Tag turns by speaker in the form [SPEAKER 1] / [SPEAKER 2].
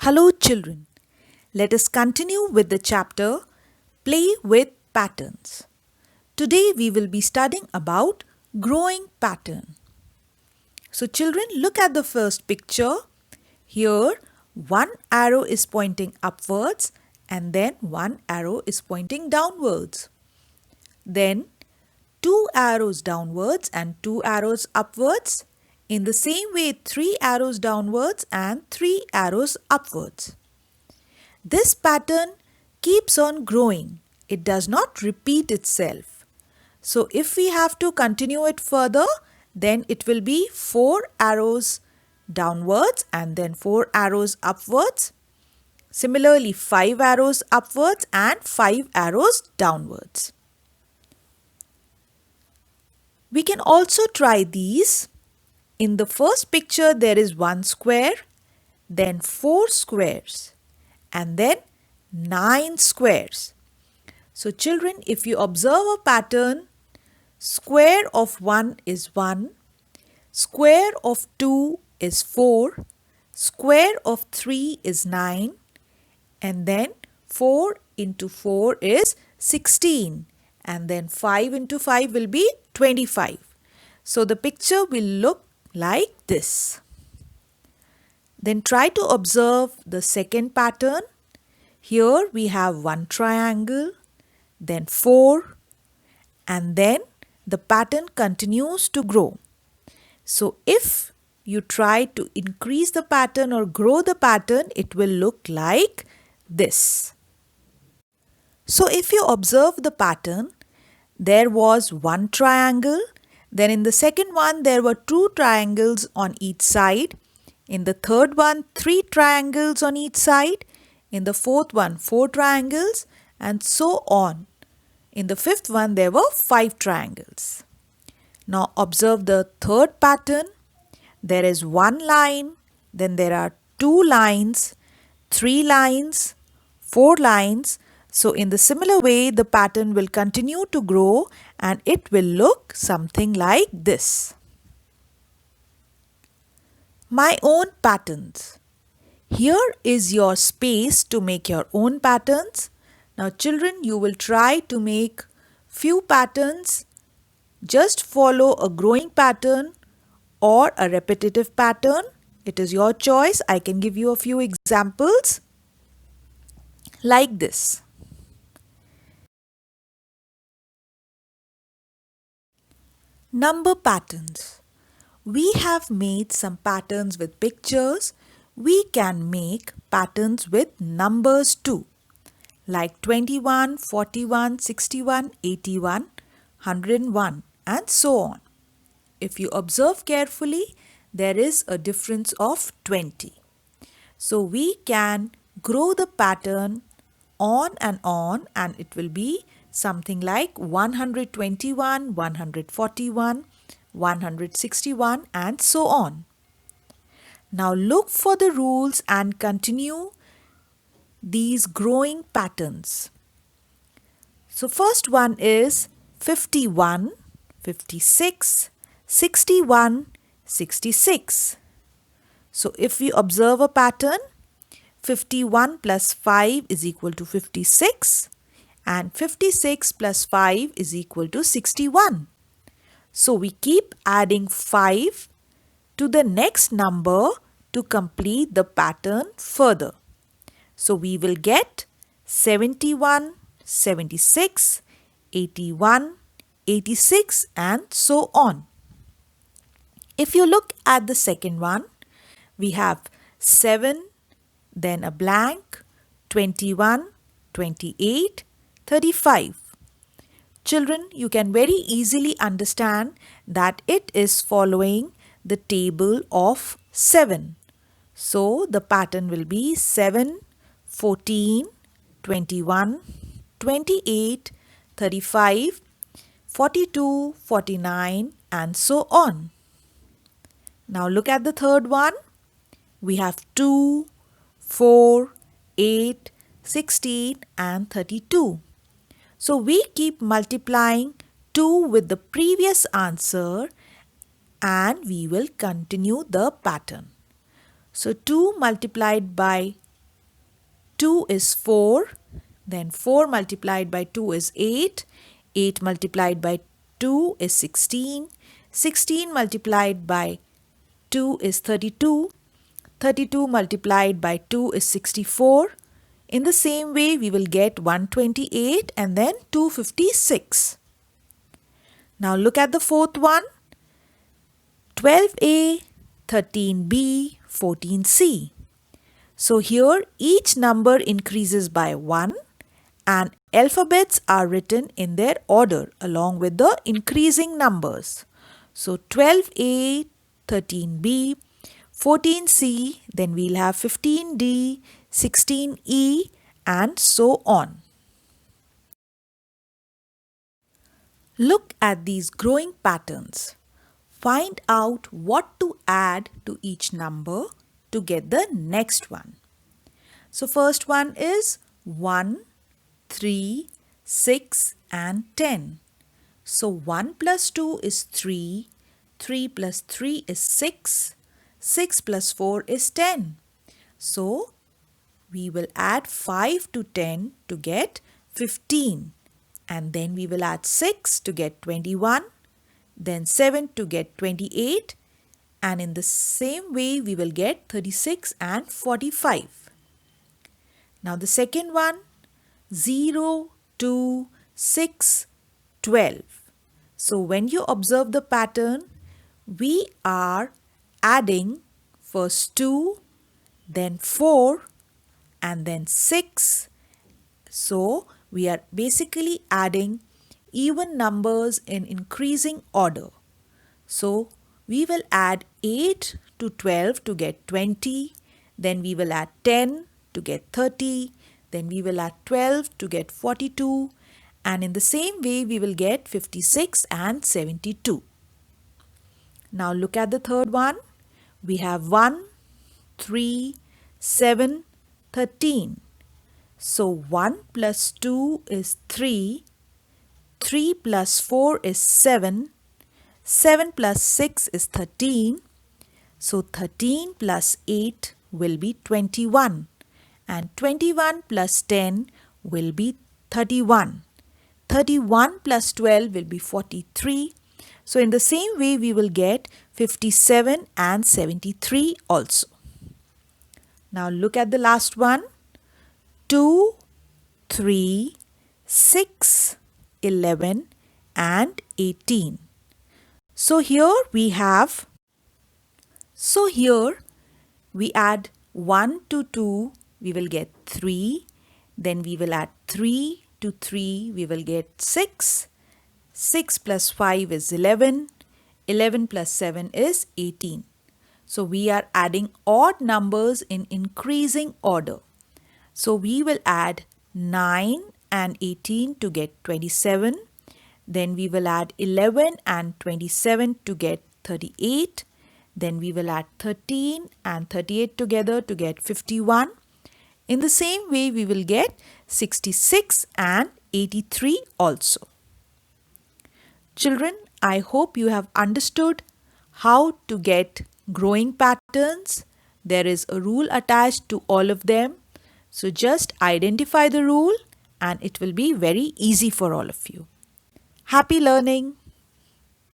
[SPEAKER 1] Hello children, let us continue with the chapter Play with Patterns. Today we will be studying about growing pattern. So children, look at the first picture. Here one arrow is pointing upwards and then one arrow is pointing downwards. Then two arrows downwards and two arrows upwards. In the same way, three arrows downwards and three arrows upwards. This pattern keeps on growing. It does not repeat itself. So if we have to continue it further, then it will be 4 arrows downwards and then 4 arrows upwards. Similarly, 5 arrows upwards and 5 arrows downwards. We can also try these. In the first picture, there is 1 square, then 4 squares, and then 9 squares. So children, if you observe a pattern, square of 1 is 1, square of 2 is 4, square of 3 is 9, and then 4 into 4 is 16, and then 5 into 5 will be 25. So the picture will look like this. Then try to observe the second pattern. Here we have one triangle, then 4, and then the pattern continues to grow. So if you try to increase the pattern or grow the pattern, it will look like this. So if you observe the pattern, there was one triangle, then in the second one there were 2 triangles on each side, in the third one 3 triangles on each side, in the fourth one 4 triangles, and so on. In the fifth one there were 5 triangles. Now observe the third pattern. There is 1 line, then there are 2 lines, 3 lines, 4 lines. So in the similar way, the pattern will continue to grow and it will look something like this. My own patterns. Here is your space to make your own patterns. Now children, you will try to make few patterns. Just follow a growing pattern or a repetitive pattern. It is your choice. I can give you a few examples like this. Number patterns. We have made some patterns with pictures. We can make patterns with numbers too, like 21, 41, 61, 81, 101, and so on. If you observe carefully, there is a difference of 20. So we can grow the pattern on and it will be something like 121, 141, 161, and so on. Now look for the rules and continue these growing patterns. So first one is 51, 56, 61, 66. So if we observe a pattern, 51 plus 5 is equal to 56 and 56 plus 5 is equal to 61. So we keep adding 5 to the next number to complete the pattern further. So we will get 71, 76, 81, 86, and so on. If you look at the second one, we have 7, then a blank, 21, 28, 35. Children, you can very easily understand that it is following the table of 7. So the pattern will be 7, 14, 21, 28, 35, 42, 49, and so on. Now look at the third one. We have 2, 4, 8, 16, and 32. So we keep multiplying 2 with the previous answer and we will continue the pattern. So 2 multiplied by 2 is 4, then 4 multiplied by 2 is 8, 8 multiplied by 2 is 16, 16 multiplied by 2 is 32, 32 multiplied by 2 is 64. In the same way, we will get 128 and then 256. Now look at the fourth one. 12a, 13b, 14c. So here each number increases by 1 and alphabets are written in their order along with the increasing numbers. So 12a, 13b, 14c, then we'll have 15d, 16e and so on. Look at these growing patterns. Find out what to add to each number to get the next one. So first one is 1, 3, 6 and 10. So 1 plus 2 is 3, 3 plus 3 is 6, 6 plus 4 is 10. So we will add 5 to 10 to get 15 and then we will add 6 to get 21, then 7 to get 28 and in the same way we will get 36 and 45. Now the second one 0, 2, 6, 12. So when you observe the pattern, we are adding first 2, then 4 and then 6. So we are basically adding even numbers in increasing order. So we will add 8 to 12 to get 20, then we will add 10 to get 30, then we will add 12 to get 42 and in the same way we will get 56 and 72. Now look at the third one. We have 1, 3, 7, 13. So 1 plus 2 is 3, 3 plus 4 is 7, 7 plus 6 is 13. So 13 plus 8 will be 21 and 21 plus 10 will be 31. 31 plus 12 will be 43. So in the same way we will get 57 and 73 also. Now look at the last one. 2, 3, 6, 11 and 18. So here we add 1 to 2, we will get 3. Then we will add 3 to 3, we will get 6. 6 plus 5 is 11. 11 plus 7 is 18. So we are adding odd numbers in increasing order. So we will add 9 and 18 to get 27. Then we will add 11 and 27 to get 38. Then we will add 13 and 38 together to get 51. In the same way we will get 66 and 83 also. Children, I hope you have understood how to get growing patterns. There is a rule attached to all of them. So just identify the rule and it will be very easy for all of you. Happy learning!